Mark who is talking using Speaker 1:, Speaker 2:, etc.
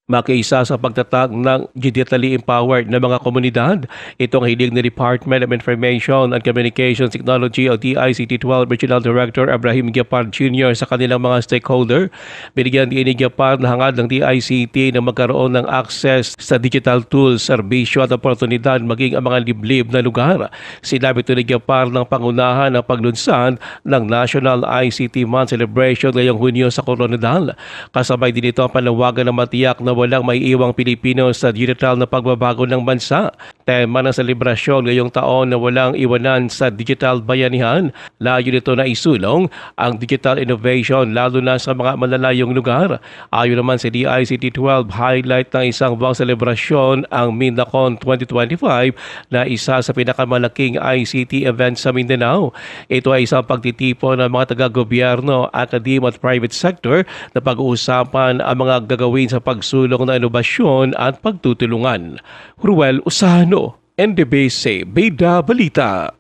Speaker 1: Makiisa sa pagtatag ng digitally empowered na mga komunidad. Ito ang hiling ni Department of Information and Communications Technology o DICT-12 Regional Director Abraham Giapar Jr. sa kanilang mga stakeholder. Binigyan din ni Giapar na hangad ng DICT na magkaroon ng access sa digital tools, serbisyo at oportunidad maging ang mga liblib na lugar. Sinabi ito ni Giapar ng pangunahan ng paglunsad ng National ICT Month Celebration ngayong Hunyo sa Coronadal. Kasabay din ito ang panawagan ng matiyak na walang maiiwang Pilipino sa digital na pagbabago ng bansa. Tema ng selebrasyon ngayong taon na walang iwanan sa digital bayanihan. Layo nito na isulong ang digital innovation lalo na sa mga malalayong lugar. Ayon naman sa DICT-12, highlight ng isang buwang selebrasyon ang Mindacon 2025 na isa sa pinakamalaking ICT event sa Mindanao. Ito ay isang pagtitipon ng mga taga-gobyerno, akademya at private sector na pag-uusapan ang mga gagawin sa pagsulong ng inobasyon at pagtutulungan. Ruel Usano, NDBC Bida Balita.